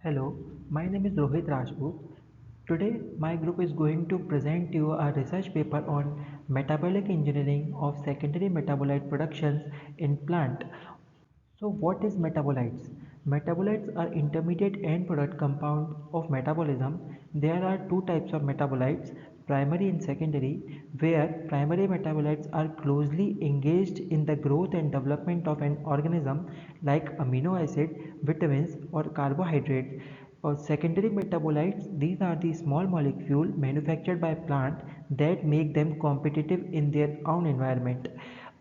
Hello, my name is Rohit Rajput. Today, my group is going to present you a research paper on metabolic engineering of secondary metabolite productions in plant. So, what is metabolites? Metabolites are intermediate end product compound of metabolism. There are two types of metabolites, primary and secondary, where primary metabolites are closely engaged in the growth and development of an organism like amino acid, vitamins or carbohydrates. Or secondary metabolites, these are the small molecule manufactured by plant that make them competitive in their own environment.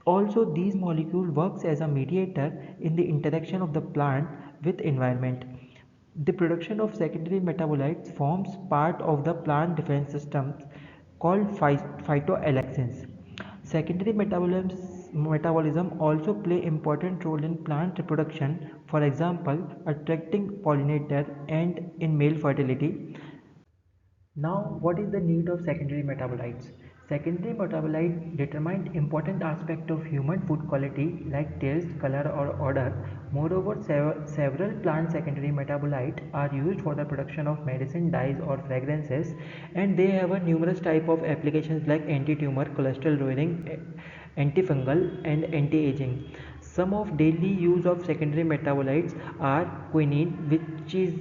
Also, these molecule works as a mediator in the interaction of the plant with environment. The production of secondary metabolites forms part of the plant defense systems called phytoalexins. Secondary metabolism also play important role in plant reproduction, for example, attracting pollinator and in male fertility. Now, what is the need of secondary metabolites? Secondary metabolites determine important aspect of human food quality like taste, color or odor. Moreover, several plant secondary metabolites are used for the production of medicine, dyes or fragrances, and they have a numerous type of applications like anti-tumor, cholesterol lowering, antifungal and anti-aging. Some of daily use of secondary metabolites are quinine, which is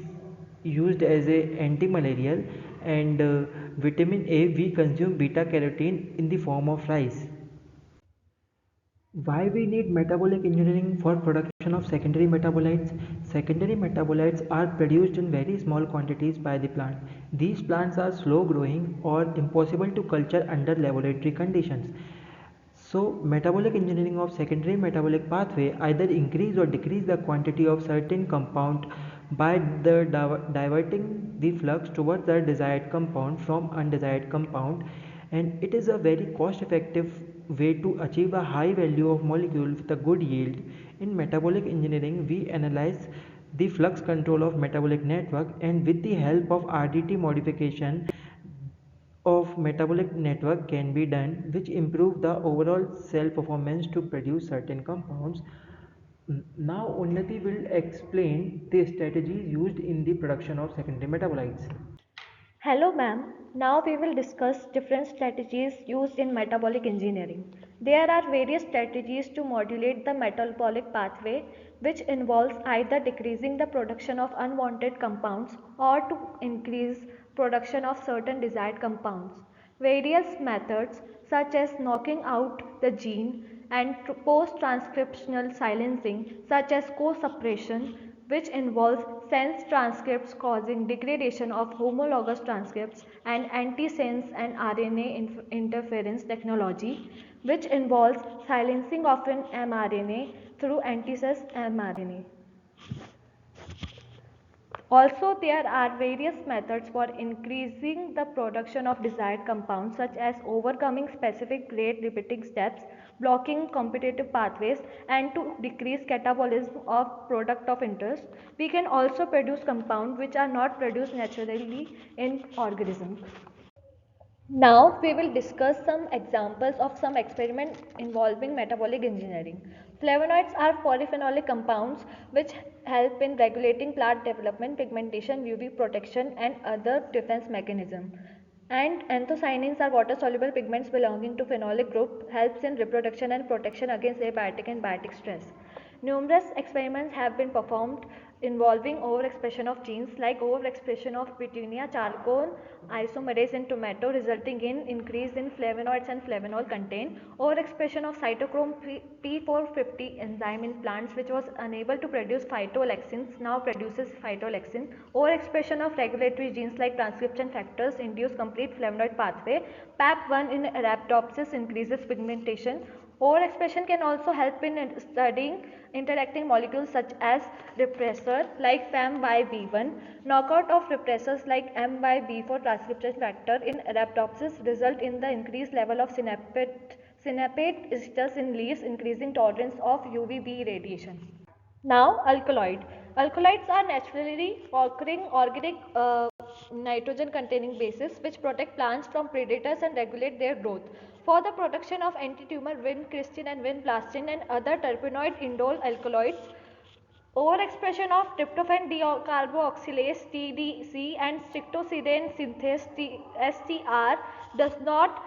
used as a anti-malarial, and vitamin A we consume beta carotene in the form of rice. Why we need metabolic engineering for production of secondary metabolites? Secondary metabolites are produced in very small quantities by the plant. These plants are slow growing or impossible to culture under laboratory conditions. So, metabolic engineering of secondary metabolic pathway either increase or decrease the quantity of certain compound by the diverting the flux towards the desired compound from undesired compound, and it is a very cost effective way to achieve a high value of molecule with a good yield. In metabolic engineering, we analyze the flux control of metabolic network, and with the help of RDT modification of metabolic network can be done which improve the overall cell performance to produce certain compounds. Now Unnati will explain the strategies used in the production of secondary metabolites. Hello ma'am, now we will discuss different strategies used in metabolic engineering. There are various strategies to modulate the metabolic pathway which involves either decreasing the production of unwanted compounds or to increase production of certain desired compounds. Various methods such as knocking out the gene and post-transcriptional silencing such as co-suppression, which involves sense transcripts causing degradation of homologous transcripts, and antisense and RNA interference technology, which involves silencing of an mRNA through antisense mRNA. Also, there are various methods for increasing the production of desired compounds such as overcoming specific rate limiting steps, blocking competitive pathways, and to decrease catabolism of product of interest. We can also produce compounds which are not produced naturally in organisms. Now we will discuss some examples of some experiments involving metabolic engineering. Flavonoids are polyphenolic compounds which help in regulating plant development, pigmentation, UV protection and other defense mechanism. And anthocyanins are water-soluble pigments belonging to phenolic group, helps in reproduction and protection against abiotic and biotic stress. Numerous experiments have been performed involving overexpression of genes like overexpression of Petunia charcot isomerase in tomato resulting in increase in flavonoids and flavanol content, overexpression of cytochrome P450 enzyme in plants which was unable to produce phytolexins now produces phytolexin, overexpression of regulatory genes like transcription factors induce complete flavonoid pathway, PAP1 in Arabidopsis increases pigmentation. Overexpression can also help in studying interacting molecules such as repressor like FAMYB1. Knockout of repressors like MYB4 transcription factor in Arabidopsis result in the increased level of synaptate esters in leaves, increasing tolerance of UVB radiation. Now, alkaloid. Alkaloids are naturally occurring organic nitrogen containing bases which protect plants from predators and regulate their growth. For the production of anti-tumor vincristine and vinblastine and other terpenoid indole alkaloids, Overexpression of tryptophan decarboxylase (TDC) and strictocidin synthase (STR) does not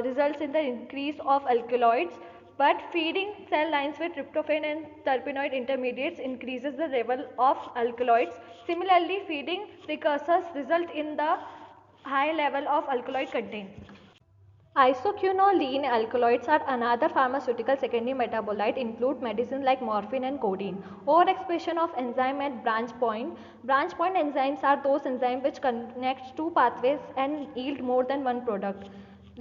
result in the increase of alkaloids, but feeding cell lines with tryptophan and terpenoid intermediates increases the level of alkaloids. Similarly, feeding precursors result in the high level of alkaloid content. Isoquinoline alkaloids are another pharmaceutical secondary metabolite, include medicines like morphine and codeine. Overexpression of enzyme at branch point. Branch point enzymes are those enzymes which connect two pathways and yield more than one product.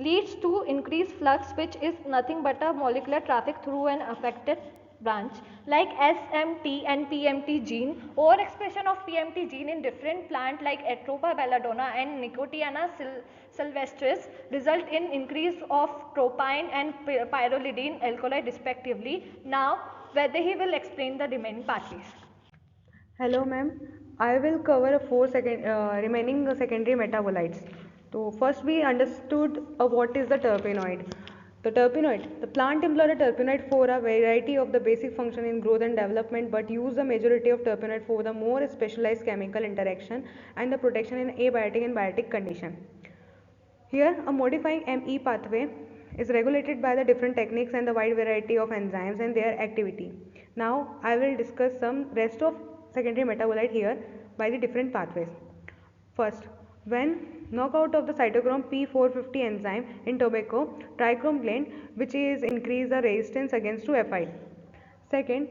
Leads to increased flux, which is nothing but a molecular traffic through an affected branch, like SMT and PMT gene. Overexpression of PMT gene in different plant like Atropa belladonna and Nicotiana sylvestris result in increase of tropine and pyrrolidine alkaloid respectively. Now Vaidehi will explain the remaining pathways. Hello ma'am, I will cover remaining secondary metabolites. So first we understood what is the terpenoid. The plant employ the terpenoid for a variety of the basic function in growth and development, but use the majority of terpenoid for the more specialized chemical interaction and the protection in abiotic and biotic condition. Here, a modifying ME pathway is regulated by the different techniques and the wide variety of enzymes and their activity. Now, I will discuss some rest of secondary metabolite here by the different pathways. First, when knockout of the cytochrome P450 enzyme in tobacco, trichrome blend, which is increase the resistance against 2-FI. Second,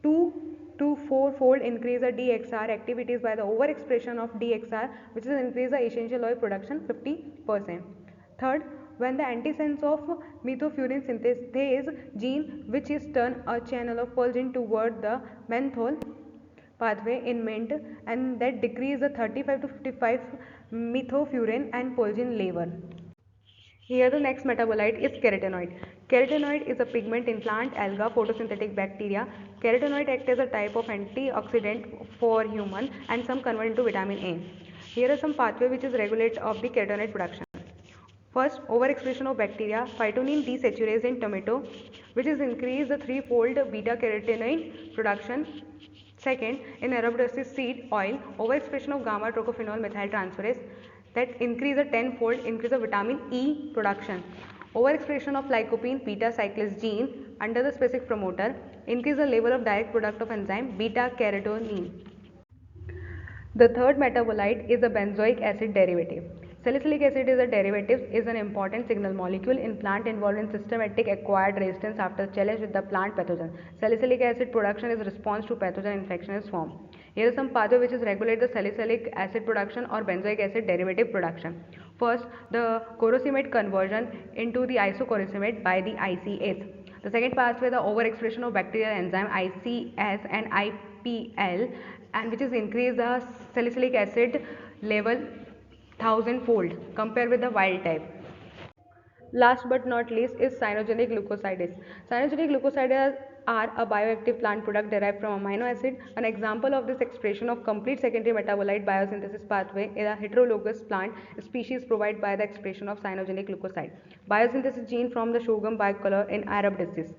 2 to 4-fold increase the DXR activities by the overexpression of DXR, which is increase the essential oil production 50%. Third, when the antisense of methylfurin synthase gene, which is turn a channel of pulgin toward the menthol pathway in mint, and that decrease the 35 to 55 methylfurin and pulgin level. Here the next metabolite is carotenoid. Carotenoid is a pigment in plant, alga, photosynthetic bacteria. Carotenoid acts as a type of antioxidant for human and some convert into vitamin A. Here are some pathway which is regulate of the carotenoid production. First, overexpression of bacteria, phytonene desaturase in tomato, which is increase the threefold beta carotenoid production. Second, in Arabidopsis seed oil, overexpression of gamma tocophenol methyltransferase that increase a tenfold increase of vitamin E production. Overexpression of lycopene beta cyclase gene under the specific promoter increase the level of direct product of enzyme beta carotene. The third metabolite is a benzoic acid derivative. Salicylic acid is a derivative is an important signal molecule in plant involved in systematic acquired resistance after challenge with the plant pathogen. Salicylic acid production is response to pathogen infection is formed. Here is some pathway which is regulate the salicylic acid production or benzoic acid derivative production. First, the corosumate conversion into the isocorosumate by the ICS. The second pathway, the overexpression of bacterial enzyme ICS and IPL, and which is increase the salicylic acid level 1000-fold compared with the wild type. Last but not least is cyanogenic glucosides. Cyanogenic glucosides are a bioactive plant product derived from amino acid. An example of this expression of complete secondary metabolite biosynthesis pathway is a heterologous plant species provided by the expression of cyanogenic glucoside. Biosynthesis gene from the sorghum bicolor in Arabidopsis.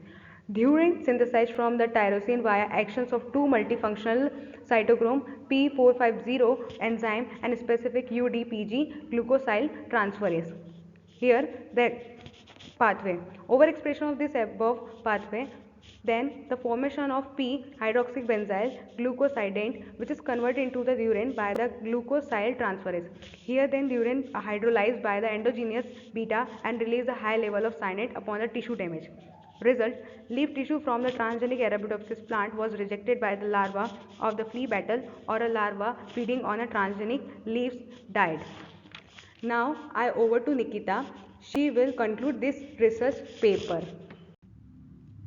Dhurin synthesized from the tyrosine via actions of two multifunctional cytochrome P450 enzyme and specific UDPG glucosyl transferase. Here the pathway, overexpression of this above pathway, then the formation of P-hydroxybenzyl glucosidant, which is converted into the dhurin by the glucosyl transferase. Here then dhurin hydrolyzed by the endogenous beta and release a high level of cyanate upon the tissue damage. Result, leaf tissue from the transgenic Arabidopsis plant was rejected by the larva of the flea beetle, or a larva feeding on a transgenic leaves died. Now I over to Nikita. She will conclude this research paper.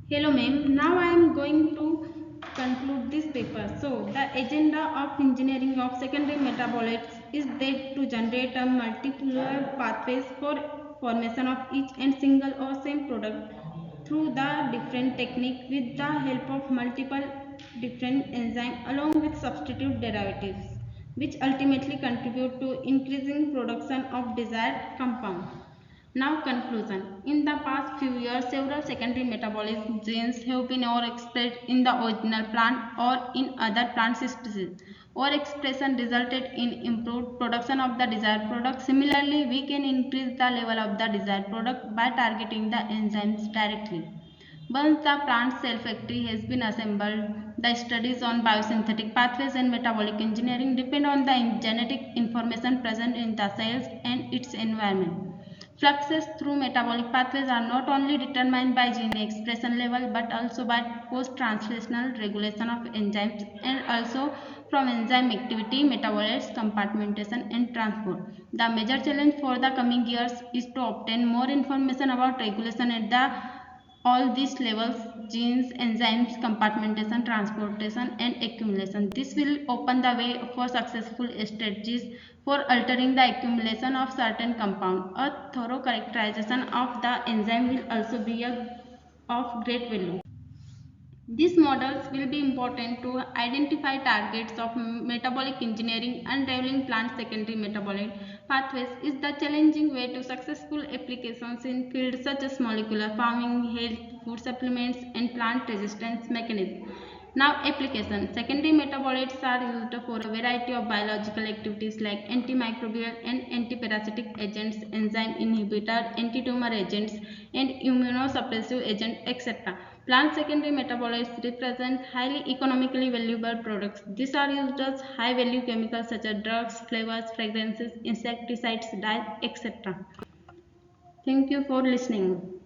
Hello ma'am, now I am going to conclude this paper. So the agenda of engineering of secondary metabolites is that to generate a multiple pathways for formation of each and single or same product through the different technique with the help of multiple different enzymes along with substitute derivatives, which ultimately contribute to increasing production of desired compound. Now conclusion. In the past few years, several secondary metabolic genes have been overexpressed in the original plant or in other plant species. Overexpression resulted in improved production of the desired product. Similarly, we can increase the level of the desired product by targeting the enzymes directly. Once the plant cell factory has been assembled, the studies on biosynthetic pathways and metabolic engineering depend on the genetic information present in the cells and its environment. Fluxes through metabolic pathways are not only determined by gene expression level but also by post-translational regulation of enzymes and also from enzyme activity, metabolites, compartmentation and transport. The major challenge for the coming years is to obtain more information about regulation at the all these levels: genes, enzymes, compartmentation, transportation and accumulation. This will open the way for successful strategies for altering the accumulation of certain compound. A thorough characterization of the enzyme will also be of great value. These models will be important to identify targets of metabolic engineering. Unraveling plant secondary metabolic pathways is the challenging way to successful applications in fields such as molecular farming, health, food supplements, and plant resistance mechanisms. Now application. Secondary metabolites are used for a variety of biological activities like antimicrobial and antiparasitic agents, enzyme inhibitor, antitumor agents, and immunosuppressive agents, etc. Plant secondary metabolites represent highly economically valuable products. These are used as high value chemicals such as drugs, flavors, fragrances, insecticides, dyes, etc. Thank you for listening.